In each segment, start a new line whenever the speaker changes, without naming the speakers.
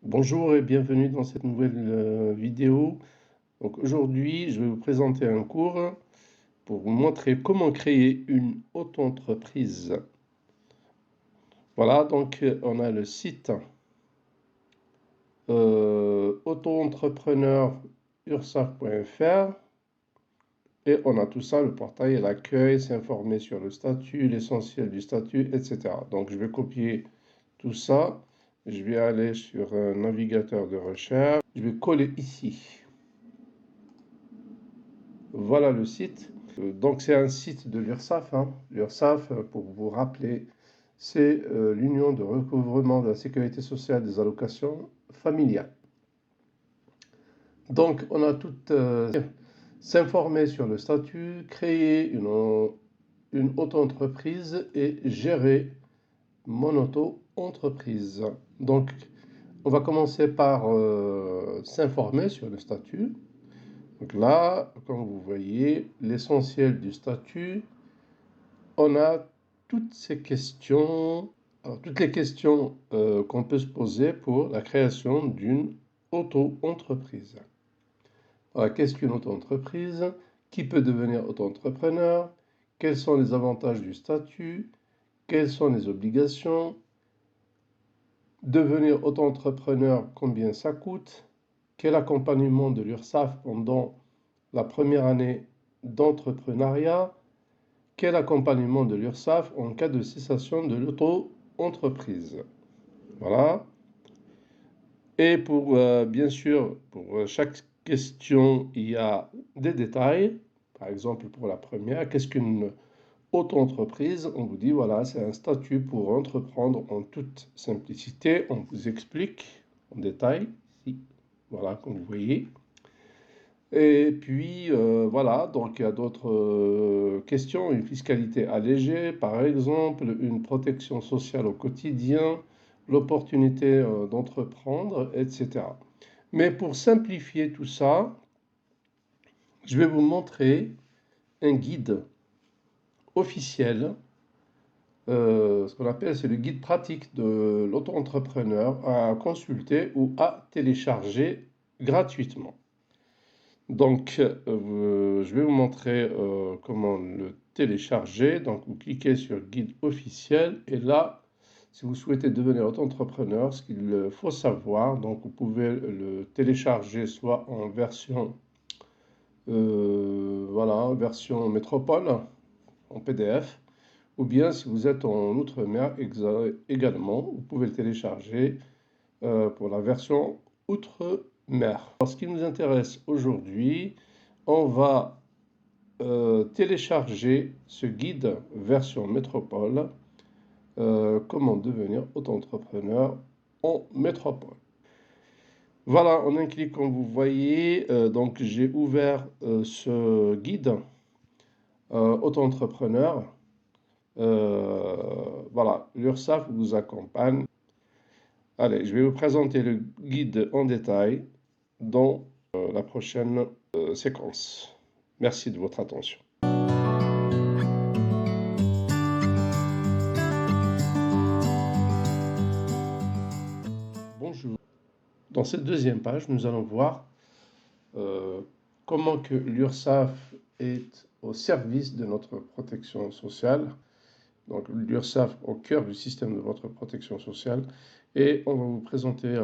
Bonjour et bienvenue dans cette nouvelle vidéo. Donc aujourd'hui, je vais vous présenter un cours pour vous montrer comment créer une auto-entreprise. Voilà, donc on a le site auto-entrepreneur-ursaf.fr et on a tout ça, le portail et l'accueil, s'informer sur le statut, l'essentiel du statut, etc. Donc je vais copier tout ça. Je vais aller sur un navigateur de recherche. Je vais coller ici. Voilà le site. Donc c'est un site de l'URSSAF. L'URSSAF, pour vous rappeler, c'est l'Union de recouvrement de la sécurité sociale des allocations familiales. Donc on a tout s'informer sur le statut, créer une auto-entreprise et gérer mon auto-entreprise. Donc on va commencer par s'informer sur le statut. Donc là, comme vous voyez, l'essentiel du statut, on a toutes ces questions, toutes les questions qu'on peut se poser pour la création d'une auto-entreprise. Qu'est-ce qu'une auto-entreprise? Qui peut devenir auto-entrepreneur? Quels sont les avantages du statut? Quelles sont les obligations? Devenir auto-entrepreneur, combien ça coûte? Quel accompagnement de l'URSSAF pendant la première année d'entrepreneuriat? Quel accompagnement de l'URSSAF en cas de cessation de l'auto-entreprise? Voilà. Et bien sûr, pour chaque question, il y a des détails. Par exemple, pour la première, qu'est-ce qu'une auto-entreprise? On vous dit, voilà, c'est un statut pour entreprendre en toute simplicité. On vous explique en détail, ici. Voilà, comme vous voyez. Et puis, voilà, donc il y a d'autres questions. Une fiscalité allégée, par exemple, une protection sociale au quotidien, l'opportunité d'entreprendre, etc. Mais pour simplifier tout ça, je vais vous montrer un guide officiel, ce qu'on appelle, c'est le guide pratique de l'auto-entrepreneur à consulter ou à télécharger gratuitement. Donc, je vais vous montrer comment le télécharger. Donc, vous cliquez sur guide officiel et là, si vous souhaitez devenir auto-entrepreneur, ce qu'il faut savoir, donc vous pouvez le télécharger soit en version, voilà, version métropole, en PDF, ou bien si vous êtes en Outre-mer également, vous pouvez le télécharger pour la version Outre-mer. Ce qui nous intéresse aujourd'hui, on va télécharger ce guide version métropole, comment devenir auto-entrepreneur en métropole. Voilà, en un clic, comme vous voyez, donc j'ai ouvert ce guide auto-entrepreneur. Voilà, l'URSSAF vous accompagne. Allez, je vais vous présenter le guide en détail dans la prochaine séquence. Merci de votre attention. Bonjour. Dans cette deuxième page, nous allons voir comment que l'URSSAF est au service de notre protection sociale. Donc l'URSSAF au cœur du système de votre protection sociale. Et on va vous présenter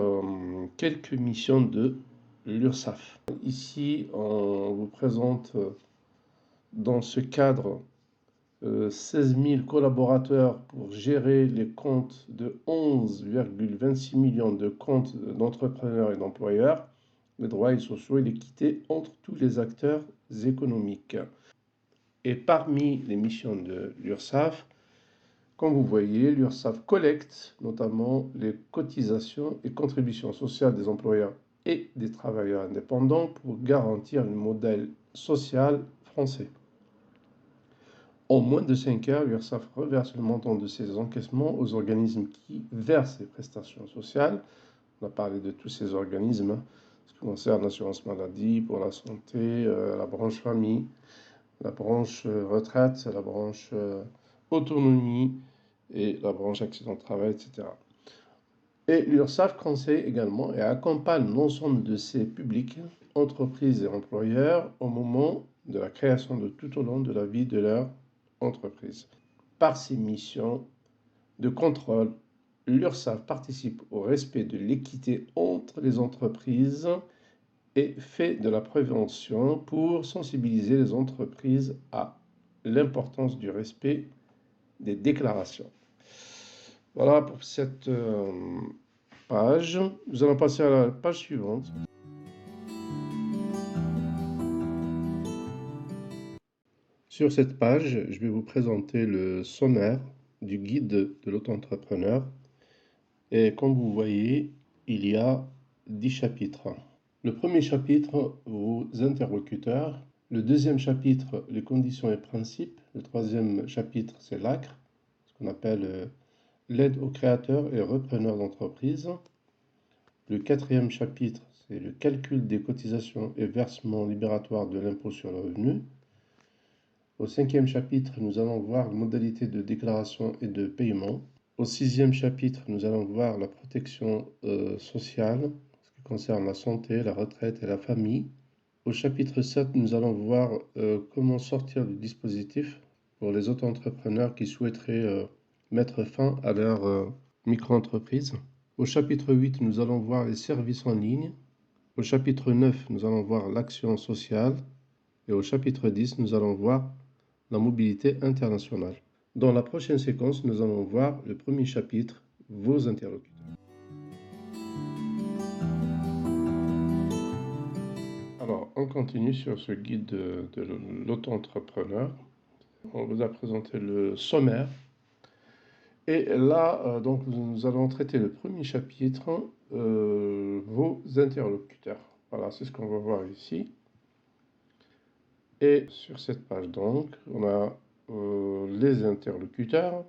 quelques missions de l'URSSAF. Ici, on vous présente dans ce cadre 16 000 collaborateurs pour gérer les comptes de 11,26 millions de comptes d'entrepreneurs et d'employeurs, les droits sociaux et l'équité entre tous les acteurs économiques. Et parmi les missions de l'URSSAF, comme vous voyez, l'URSSAF collecte notamment les cotisations et contributions sociales des employeurs et des travailleurs indépendants pour garantir le modèle social français. En moins de 5 heures, l'URSSAF reverse le montant de ces encaissements aux organismes qui versent les prestations sociales. On a parlé de tous ces organismes, ce qui concerne l'assurance maladie, pour la santé, la branche famille, la branche retraite, la branche autonomie et la branche accident de travail, etc. Et l'URSSAF conseille également et accompagne l'ensemble de ses publics, entreprises et employeurs au moment de la création de tout au long de la vie de leur entreprise. Par ses missions de contrôle, l'URSSAF participe au respect de l'équité entre les entreprises et fait de la prévention pour sensibiliser les entreprises à l'importance du respect des déclarations. Voilà pour cette page. Nous allons passer à la page suivante. Sur cette page, je vais vous présenter le sommaire du guide de l'auto-entrepreneur. Et comme vous voyez, il y a 10 chapitres. Le premier chapitre, vos interlocuteurs. Le deuxième chapitre, les conditions et principes. Le troisième chapitre, c'est l'ACRE, ce qu'on appelle l'aide aux créateurs et repreneurs d'entreprise. Le quatrième chapitre, c'est le calcul des cotisations et versements libératoires de l'impôt sur le revenu. Au cinquième chapitre, nous allons voir les modalités de déclaration et de paiement. Au sixième chapitre, nous allons voir la protection sociale, ce qui concerne la santé, la retraite et la famille. Au chapitre 7, nous allons voir comment sortir du dispositif pour les auto-entrepreneurs qui souhaiteraient mettre fin à leur micro-entreprise. Au chapitre 8, nous allons voir les services en ligne. Au chapitre 9, nous allons voir l'action sociale. Et au chapitre 10, nous allons voir la mobilité internationale. Dans la prochaine séquence, nous allons voir le premier chapitre, vos interlocuteurs. Alors, on continue sur ce guide de l'auto-entrepreneur. On vous a présenté le sommaire. Et là, donc, nous allons traiter le premier chapitre, vos interlocuteurs. Voilà, c'est ce qu'on va voir ici. Et sur cette page, donc, on a les interlocuteurs.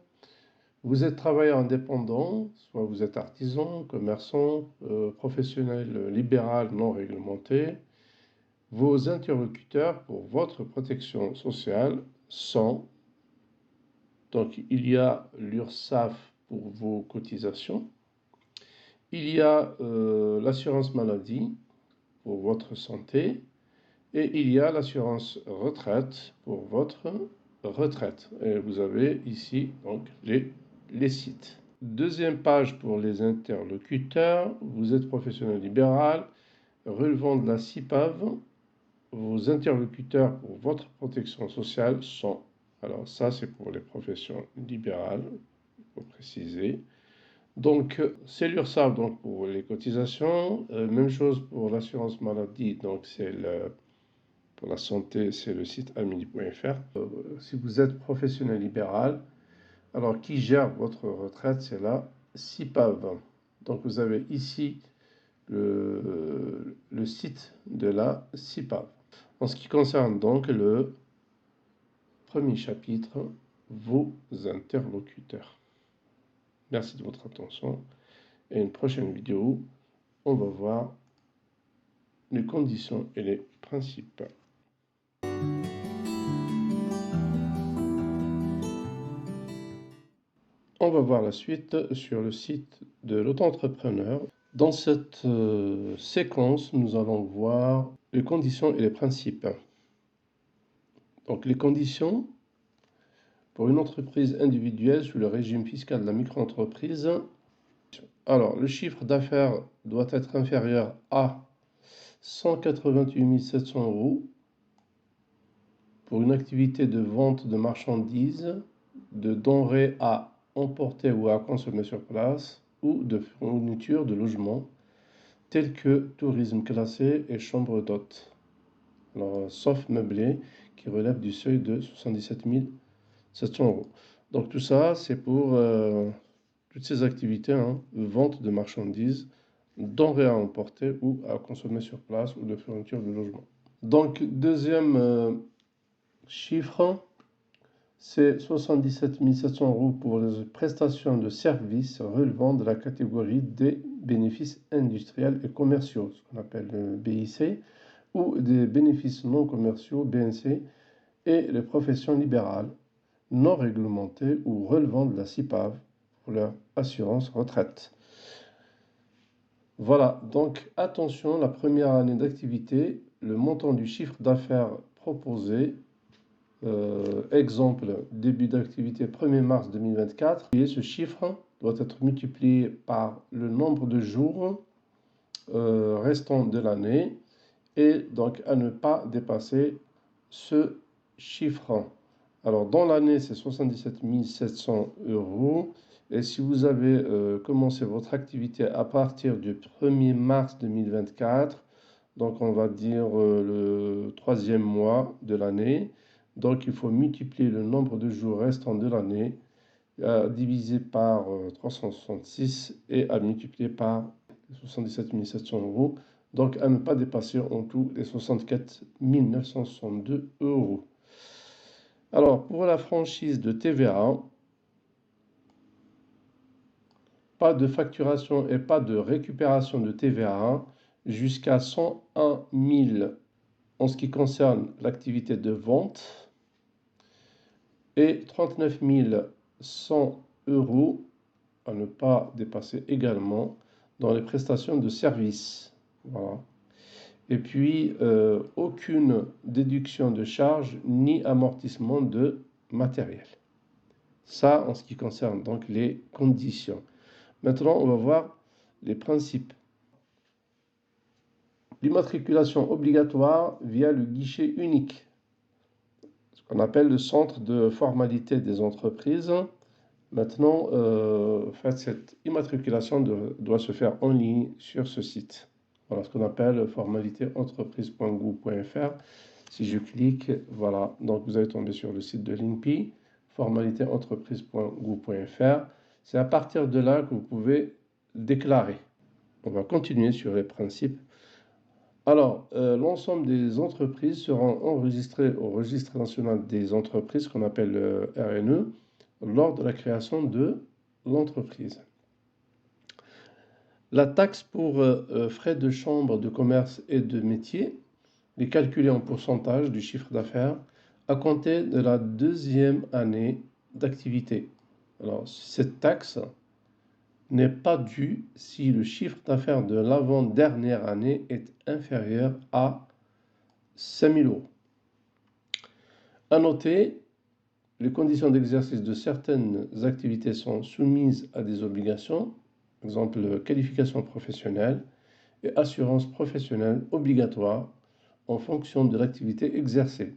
Vous êtes travailleur indépendant, soit vous êtes artisan, commerçant, professionnel libéral non réglementé. Vos interlocuteurs pour votre protection sociale sont, donc il y a l'URSSAF pour vos cotisations, il y a l'assurance maladie pour votre santé, et il y a l'assurance retraite pour votre retraite. Et vous avez ici donc les sites. Deuxième page pour les interlocuteurs. Vous êtes professionnel libéral, relevant de la CIPAV. Vos interlocuteurs pour votre protection sociale sont, alors ça c'est pour les professions libérales, il faut préciser. Donc c'est l'URSSAF donc pour les cotisations, même chose pour l'assurance maladie, donc c'est pour la santé, c'est le site amini.fr. Si vous êtes professionnel libéral, alors qui gère votre retraite, c'est la CIPAV. Donc vous avez ici le site de la CIPAV. En ce qui concerne donc le premier chapitre, vos interlocuteurs. Merci de votre attention et une prochaine vidéo, on va voir les conditions et les principes. On va voir la suite sur le site de l'auto-entrepreneur. Dans cette séquence, nous allons voir les conditions et les principes. Donc les conditions pour une entreprise individuelle sous le régime fiscal de la micro-entreprise. Alors, le chiffre d'affaires doit être inférieur à 188 700 € pour une activité de vente de marchandises, de denrées à emporter ou à consommer sur place, ou de fourniture de logements, tels que tourisme classé et chambre d'hôtes. Alors, sauf meublé, qui relève du seuil de 77 700 €. Donc tout ça, c'est pour toutes ces activités, vente de marchandises, denrées à emporter ou à consommer sur place ou de fourniture de logement. Donc deuxième chiffre, c'est 77 700 € pour les prestations de services relevant de la catégorie des bénéfices industriels et commerciaux, ce qu'on appelle le BIC, ou des bénéfices non commerciaux, BNC, et les professions libérales, non réglementées ou relevant de la CIPAV pour leur assurance retraite. Voilà, donc attention, la première année d'activité, le montant du chiffre d'affaires proposé, exemple, début d'activité 1er mars 2024, et ce chiffre doit être multiplié par le nombre de jours restants de l'année, et donc à ne pas dépasser ce chiffre. Alors dans l'année, c'est 77 700 euros. Et si vous avez commencé votre activité à partir du 1er mars 2024, donc on va dire le troisième mois de l'année, donc il faut multiplier le nombre de jours restants de l'année, divisé par 366 et à multiplier par 77 700 euros. Donc à ne pas dépasser en tout les 64 962 euros. Alors pour la franchise de TVA, pas de facturation et pas de récupération de TVA jusqu'à 101 000 en ce qui concerne l'activité de vente et 39 100 euros à ne pas dépasser également dans les prestations de services. Voilà. Et puis, aucune déduction de charges ni amortissement de matériel. Ça, en ce qui concerne donc les conditions. Maintenant, on va voir les principes. L'immatriculation obligatoire via le guichet unique, ce qu'on appelle le centre de formalité des entreprises. Maintenant, cette immatriculation doit se faire en ligne sur ce site. Voilà ce qu'on appelle formalitéentreprise.gouv.fr. Si je clique, voilà, donc vous allez tomber sur le site de l'INPI, formalitéentreprise.gouv.fr. C'est à partir de là que vous pouvez déclarer. On va continuer sur les principes. Alors, l'ensemble des entreprises seront enregistrées au registre national des entreprises, qu'on appelle le RNE, lors de la création de l'entreprise. La taxe pour frais de chambre de commerce et de métier est calculée en pourcentage du chiffre d'affaires à compter de la deuxième année d'activité. Alors, cette taxe n'est pas due si le chiffre d'affaires de l'avant-dernière année est inférieur à 5 000 euros. À noter, les conditions d'exercice de certaines activités sont soumises à des obligations, par exemple qualification professionnelle et assurance professionnelle obligatoire en fonction de l'activité exercée.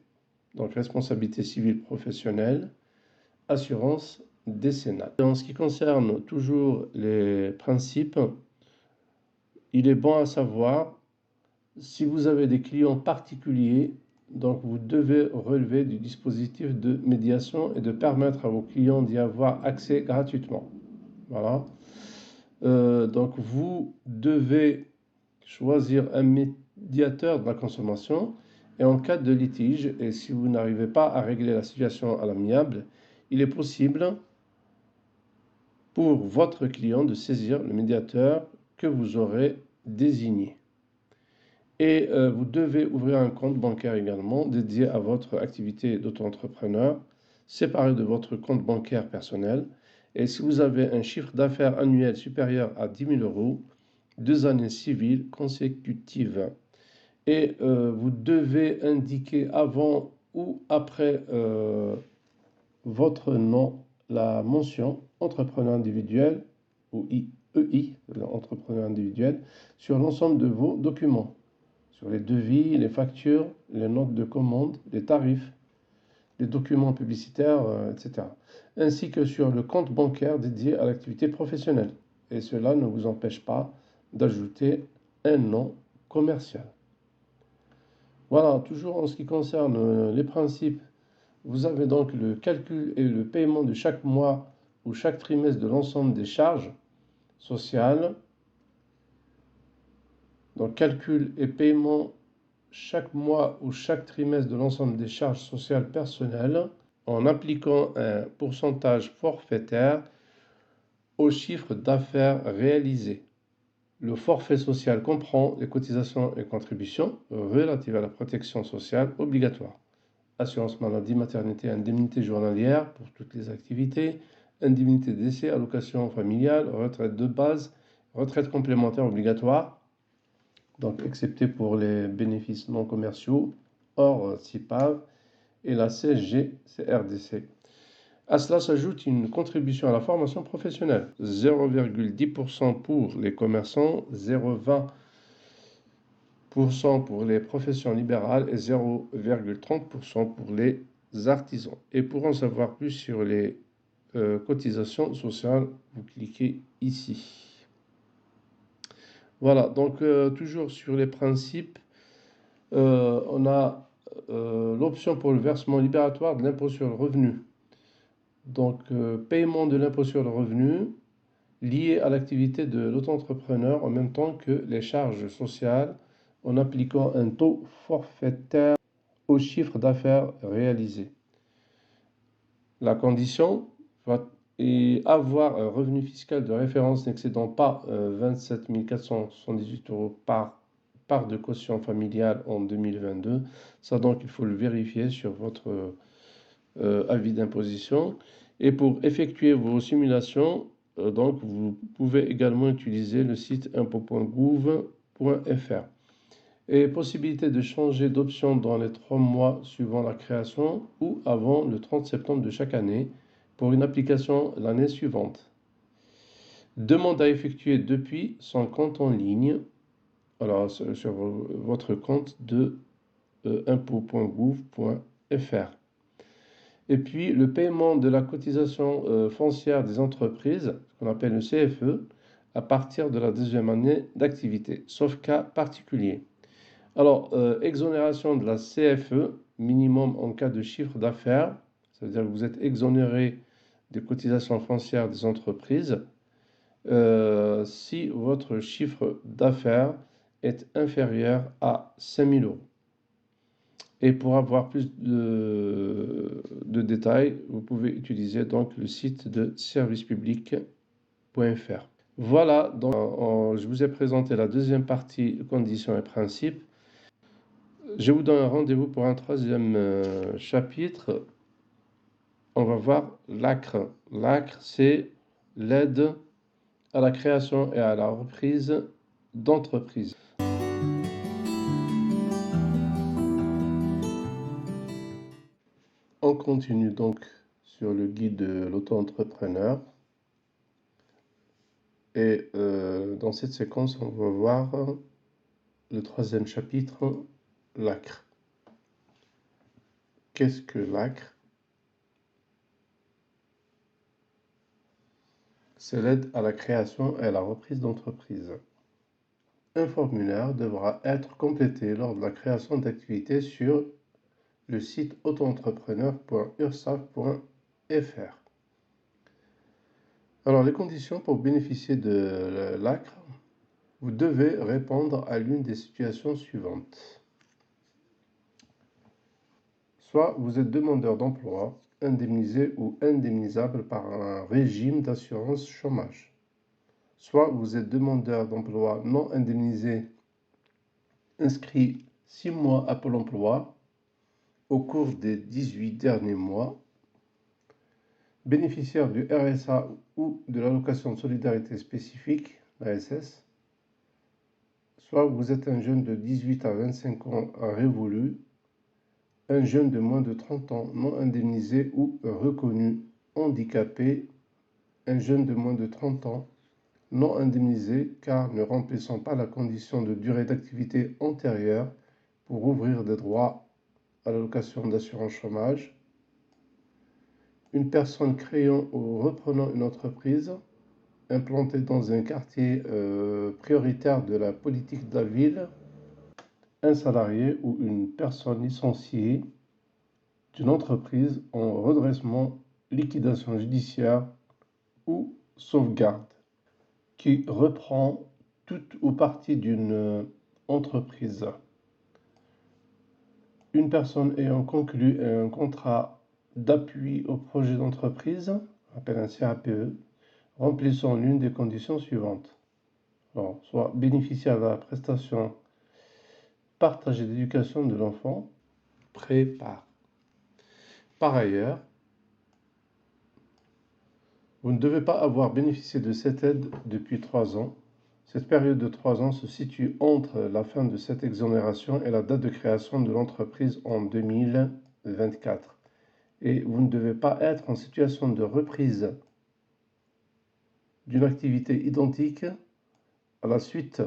Donc responsabilité civile professionnelle, assurance décennale. En ce qui concerne toujours les principes, il est bon à savoir, si vous avez des clients particuliers, donc vous devez relever du dispositif de médiation et de permettre à vos clients d'y avoir accès gratuitement. Voilà. Donc vous devez choisir un médiateur de la consommation et en cas de litige, et si vous n'arrivez pas à régler la situation à l'amiable, il est possible pour votre client de saisir le médiateur que vous aurez désigné. Et vous devez ouvrir un compte bancaire également dédié à votre activité d'auto-entrepreneur, séparé de votre compte bancaire personnel. Et si vous avez un chiffre d'affaires annuel supérieur à 10 000 euros, 2 années civiles consécutives. Et vous devez indiquer avant ou après votre nom la mention entrepreneur individuel ou EI, entrepreneur individuel, sur l'ensemble de vos documents, sur les devis, les factures, les notes de commande, les tarifs, les documents publicitaires, etc. Ainsi que sur le compte bancaire dédié à l'activité professionnelle. Et cela ne vous empêche pas d'ajouter un nom commercial. Voilà, toujours en ce qui concerne les principes, vous avez donc le calcul et le paiement de chaque mois ou chaque trimestre de l'ensemble des charges sociales. Donc calcul et paiement chaque mois ou chaque trimestre de l'ensemble des charges sociales personnelles en appliquant un pourcentage forfaitaire au chiffre d'affaires réalisé. Le forfait social comprend les cotisations et contributions relatives à la protection sociale obligatoire. Assurance maladie, maternité, indemnité journalière pour toutes les activités, indemnité décès, allocation familiale, retraite de base, retraite complémentaire obligatoire, donc excepté pour les bénéfices non commerciaux, hors CIPAV, et la CSG-CRDC. À cela s'ajoute une contribution à la formation professionnelle, 0,10% pour les commerçants, 0,20% pour les professions libérales et 0,30% pour les artisans. Et pour en savoir plus sur les cotisations sociales, vous cliquez ici. Voilà, donc toujours sur les principes, on a l'option pour le versement libératoire de l'impôt sur le revenu. Donc, paiement de l'impôt sur le revenu lié à l'activité de l'auto-entrepreneur en même temps que les charges sociales en appliquant un taux forfaitaire au chiffre d'affaires réalisé. La condition est avoir un revenu fiscal de référence n'excédant pas 27 478 € par part de quotient familiale en 2022. Ça donc il faut le vérifier sur votre avis d'imposition. Et pour effectuer vos simulations, donc vous pouvez également utiliser le site impôt.gouv.fr. Et possibilité de changer d'option dans les 3 mois suivant la création ou avant le 30 septembre de chaque année pour une application l'année suivante. Demande à effectuer depuis son compte en ligne, alors sur votre compte de impôt.gouv.fr. Et puis le paiement de la cotisation foncière des entreprises, ce qu'on appelle le CFE, à partir de la deuxième année d'activité, sauf cas particulier. Alors, exonération de la CFE, minimum en cas de chiffre d'affaires, c'est-à-dire que vous êtes exonéré des cotisations foncières des entreprises si votre chiffre d'affaires est inférieur à 5 000 €. Et pour avoir plus de détails, vous pouvez utiliser donc le site de servicepublic.fr. Voilà, donc je vous ai présenté la deuxième partie, conditions et principes. Je vous donne un rendez-vous pour un troisième chapitre. On va voir l'ACRE. L'ACRE, c'est l'aide à la création et à la reprise d'entreprises. On continue donc sur le guide de l'auto-entrepreneur. Et dans cette séquence, on va voir le troisième chapitre, l'ACRE. Qu'est-ce que l'ACRE? C'est l'aide à la création et à la reprise d'entreprise. Un formulaire devra être complété lors de la création d'activités sur le site autoentrepreneur.ursaf.fr. Alors, les conditions pour bénéficier de l'ACRE, vous devez répondre à l'une des situations suivantes. Soit vous êtes demandeur d'emploi, indemnisé ou indemnisable par un régime d'assurance chômage. Soit vous êtes demandeur d'emploi non indemnisé, inscrit 6 mois à Pôle emploi au cours des 18 derniers mois, bénéficiaire du RSA ou de l'allocation de solidarité spécifique, l'ASS, soit vous êtes un jeune de 18 à 25 ans révolu, un jeune de moins de 30 ans non indemnisé ou reconnu handicapé, un jeune de moins de 30 ans non indemnisé car ne remplissant pas la condition de durée d'activité antérieure pour ouvrir des droits à l'allocation d'assurance chômage, une personne créant ou reprenant une entreprise implantée dans un quartier prioritaire de la politique de la ville, un salarié ou une personne licenciée d'une entreprise en redressement, liquidation judiciaire ou sauvegarde, qui reprend toute ou partie d'une entreprise. Une personne ayant conclu un contrat d'appui au projet d'entreprise, on appelle un CAPE, remplissant l'une des conditions suivantes. Alors, soit bénéficiaire de la prestation partagée d'éducation de l'enfant, prépare. Par ailleurs, vous ne devez pas avoir bénéficié de cette aide depuis 3 ans, Cette période de 3 ans se situe entre la fin de cette exonération et la date de création de l'entreprise en 2024. Et vous ne devez pas être en situation de reprise d'une activité identique à la suite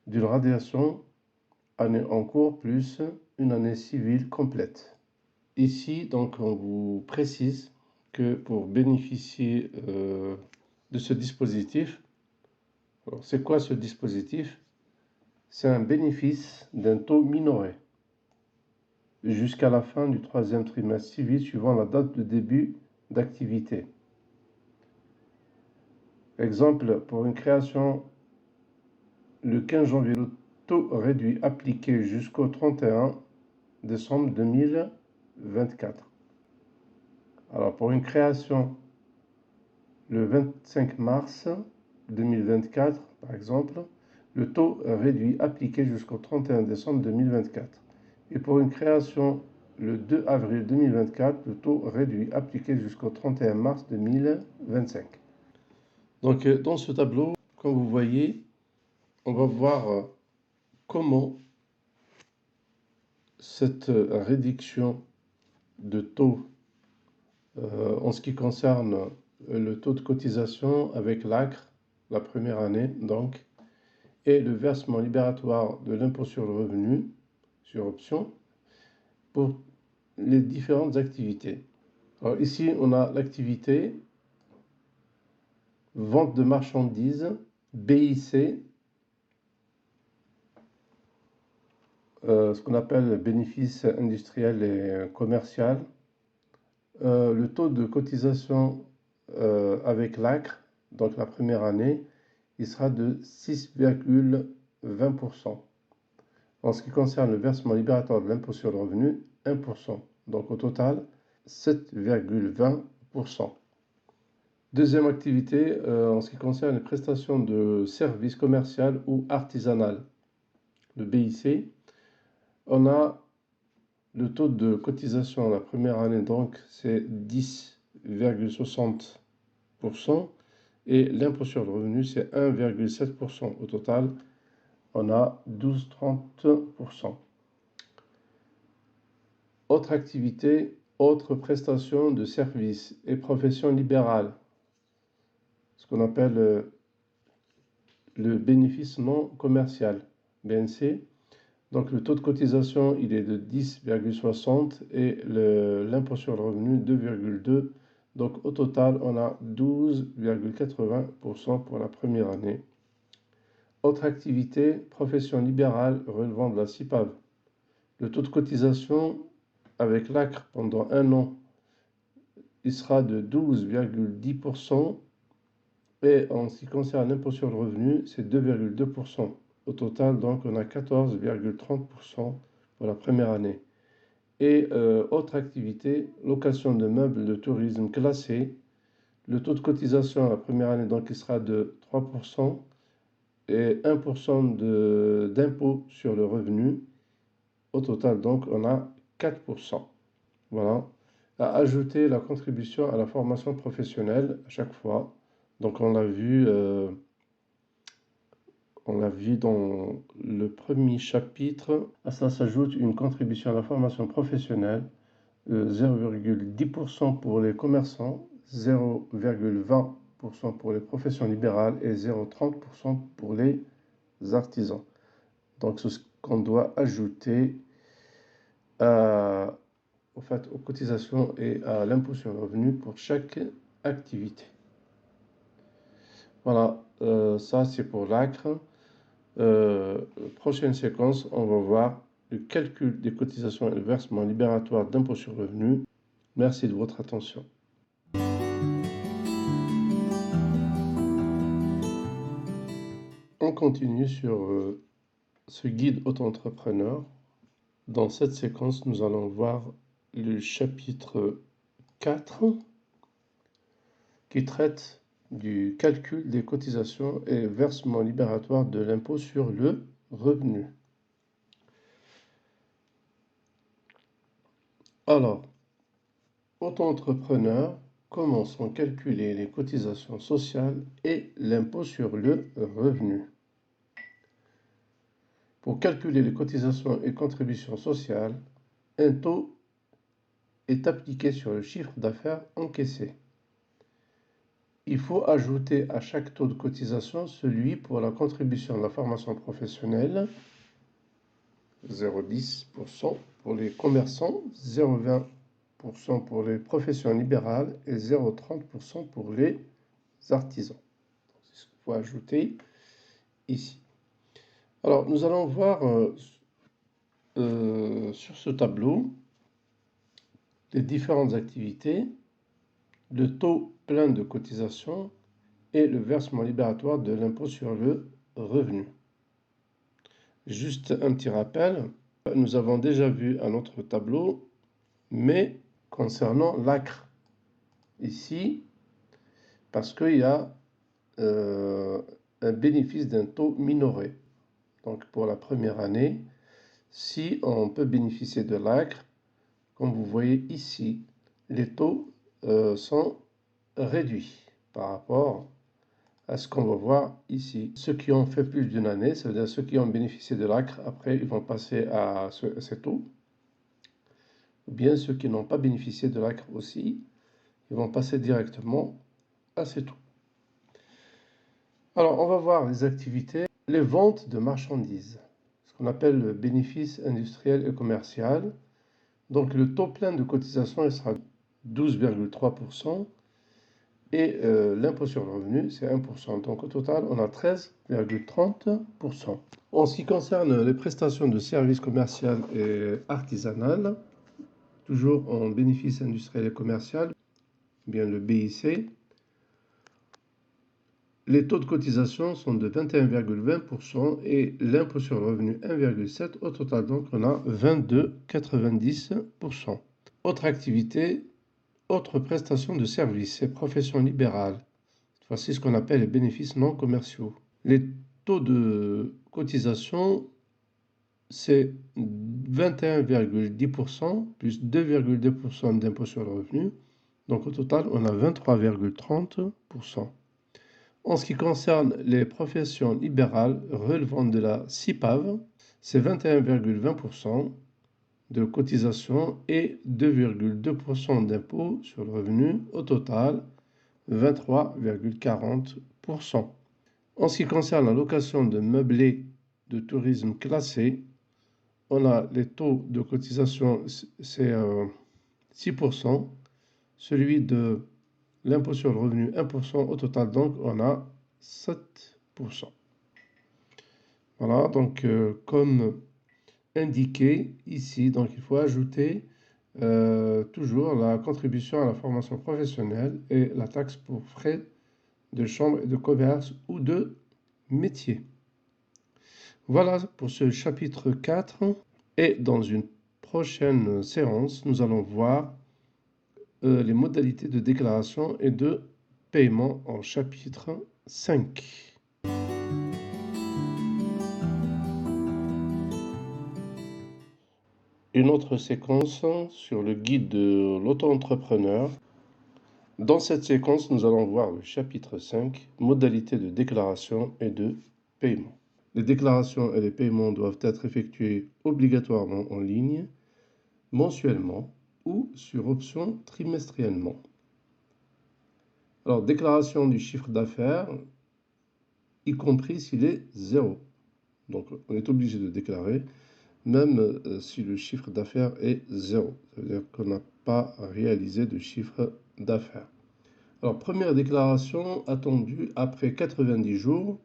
d'une radiation, année en cours plus une année civile complète. Ici, donc, on vous précise que pour bénéficier de ce dispositif, alors c'est quoi ce dispositif? C'est un bénéfice d'un taux minoré jusqu'à la fin du 3e trimestre civil suivant la date de début d'activité. Exemple, pour une création le 15 janvier, le taux réduit appliqué jusqu'au 31 décembre 2024. Alors pour une création le 25 mars 2024, par exemple, le taux réduit appliqué jusqu'au 31 décembre 2024. Et pour une création le 2 avril 2024, le taux réduit appliqué jusqu'au 31 mars 2025. Donc dans ce tableau, comme vous voyez, on va voir comment cette réduction de taux en ce qui concerne le taux de cotisation avec l'ACRE, la première année donc, et le versement libératoire de l'impôt sur le revenu, sur option, pour les différentes activités. Alors ici, on a l'activité vente de marchandises, BIC, ce qu'on appelle bénéfice industriel et commercial. Le taux de cotisation avec l'ACRE, donc la première année, il sera de 6,20%. En ce qui concerne le versement libératoire de l'impôt sur le revenu, 1%. Donc au total, 7,20%. Deuxième activité, en ce qui concerne les prestations de services commerciaux ou artisanales, le BIC, on a le taux de cotisation la première année, donc c'est 10,60%. Et l'impôt sur le revenu, c'est 1,7%. Au total, on a 12,30%. Autre activité, autre prestation de services et profession libérale, ce qu'on appelle le bénéfice non commercial, BNC. Donc le taux de cotisation, il est de 10,60 et l'impôt sur le revenu 2,2. Donc au total, on a 12,80% pour la première année. Autre activité, profession libérale relevant de la CIPAV. Le taux de cotisation avec l'ACRE pendant un an, il sera de 12,10%. Et en ce qui concerne l'impôt sur le revenu, c'est 2,2%. Au total, donc, on a 14,30% pour la première année. Et autre activité, location de meubles de tourisme classés. Le taux de cotisation à la première année, donc, il sera de 3% et 1% d'impôt sur le revenu. Au total, donc, on a 4%. Voilà. À ajouter la contribution à la formation professionnelle à chaque fois. Donc, on l'a vu dans le premier chapitre. À ça s'ajoute une contribution à la formation professionnelle, 0,10% pour les commerçants, 0,20% pour les professions libérales et 0,30% pour les artisans. Donc, c'est ce qu'on doit ajouter aux cotisations et à l'impôt sur le revenu pour chaque activité. Voilà, ça c'est pour l'ACRE. Prochaine séquence, on va voir le calcul des cotisations et le versement libératoire d'impôt sur le revenu. Merci de votre attention. On continue sur ce guide auto-entrepreneur. Dans cette séquence, nous allons voir le chapitre 4 qui traite du calcul des cotisations et versement libératoire de l'impôt sur le revenu. Alors, auto-entrepreneur, comment sont calculées les cotisations sociales et l'impôt sur le revenu. Pour calculer les cotisations et contributions sociales, un taux est appliqué sur le chiffre d'affaires encaissé. Il faut ajouter à chaque taux de cotisation celui pour la contribution de la formation professionnelle, 0,10% pour les commerçants, 0,20% pour les professions libérales et 0,30% pour les artisans. C'est ce qu'il faut ajouter ici. Alors, nous allons voir sur ce tableau les différentes activités, le taux plein de cotisation et le versement libératoire de l'impôt sur le revenu. Juste un petit rappel, nous avons déjà vu un autre tableau, mais concernant l'ACRE. Ici, parce qu'il y a un bénéfice d'un taux minoré. Donc pour la première année, si on peut bénéficier de l'ACRE, comme vous voyez ici, les taux sont réduits par rapport à ce qu'on va voir ici. Ceux qui ont fait plus d'une année, c'est-à-dire ceux qui ont bénéficié de l'ACRE, après ils vont passer à ces taux. Ou bien ceux qui n'ont pas bénéficié de l'ACRE aussi, ils vont passer directement à ces taux. Alors on va voir les activités, les ventes de marchandises, ce qu'on appelle le bénéfice industriel et commercial. Donc le taux plein de cotisation il sera 12,3%. Et l'impôt sur le revenu, c'est 1%. Donc au total, on a 13,30%. En ce qui concerne les prestations de services commerciaux et artisanales, toujours en bénéfice industriel et commercial, bien le BIC, les taux de cotisation sont de 21,20% et l'impôt sur le revenu 1,7%. Au total, donc, on a 22,90%. Autre activité, autre prestation de services et professions libérales. Voici ce qu'on appelle les bénéfices non commerciaux. Les taux de cotisation, c'est 21,10% plus 2,2% d'impôt sur le revenu. Donc au total, on a 23,30%. En ce qui concerne les professions libérales relevant de la CIPAV, c'est 21,20% de cotisation et 2,2% d'impôt sur le revenu. Au total, 23,40%. En ce qui concerne la location de meublés de tourisme classés, on a les taux de cotisation, c'est 6%, celui de l'impôt sur le revenu 1%, au total donc on a 7%. Voilà, donc comme indiqué ici, donc il faut ajouter toujours la contribution à la formation professionnelle et la taxe pour frais de chambre et de commerce ou de métier. Voilà pour ce chapitre 4 et dans une prochaine séance, nous allons voir les modalités de déclaration et de paiement en chapitre 5. Une autre séquence sur le guide de l'auto-entrepreneur. Dans cette séquence, nous allons voir le chapitre 5, modalités de déclaration et de paiement. Les déclarations et les paiements doivent être effectués obligatoirement en ligne, mensuellement ou sur option trimestriellement. Alors, déclaration du chiffre d'affaires, y compris s'il est zéro. Donc, on est obligé de déclarer, même si le chiffre d'affaires est zéro. C'est-à-dire qu'on n'a pas réalisé de chiffre d'affaires. Alors, première déclaration attendue après 90 jours,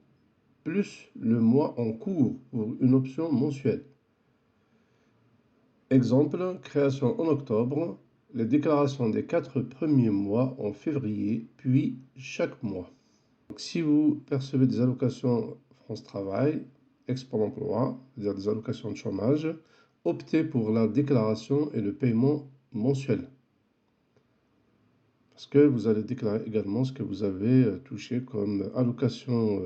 plus le mois en cours pour une option mensuelle. Exemple, création en octobre, les déclarations des 4 premiers mois en février, puis chaque mois. Donc, si vous percevez des allocations France Travail, Pôle emploi, c'est-à-dire des allocations de chômage, optez pour la déclaration et le paiement mensuel. Parce que vous allez déclarer également ce que vous avez touché comme allocation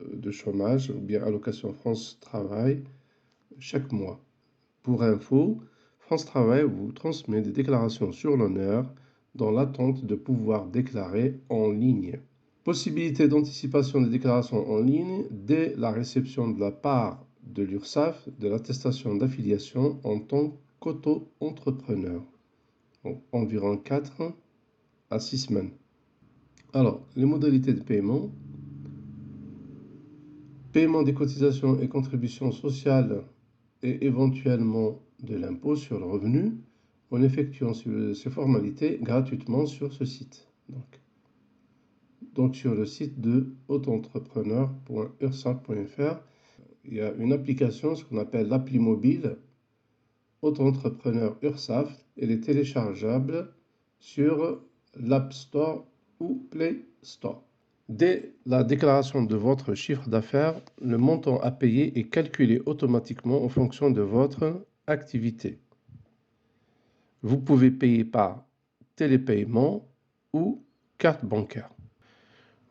de chômage ou bien allocation France Travail chaque mois. Pour info, France Travail vous transmet des déclarations sur l'honneur dans l'attente de pouvoir déclarer en ligne. Possibilité d'anticipation des déclarations en ligne dès la réception de la part de l'URSSAF de l'attestation d'affiliation en tant qu'auto-entrepreneur. Donc, environ 4 à 6 semaines. Alors, les modalités de paiement. Paiement des cotisations et contributions sociales et éventuellement de l'impôt sur le revenu en effectuant ces formalités gratuitement sur ce site. Donc sur le site de autoentrepreneur.ursaf.fr, il y a une application, ce qu'on appelle l'appli mobile Auto-entrepreneur URSSAF. Elle est téléchargeable sur l'App Store ou Play Store. Dès la déclaration de votre chiffre d'affaires, le montant à payer est calculé automatiquement en fonction de votre activité. Vous pouvez payer par télépaiement ou carte bancaire.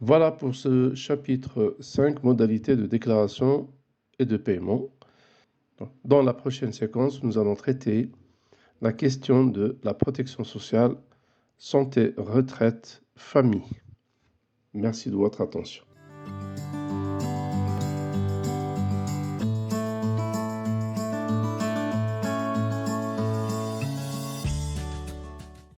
Voilà pour ce chapitre 5, modalités de déclaration et de paiement. Dans la prochaine séquence, nous allons traiter la question de la protection sociale, santé, retraite, famille. Merci de votre attention.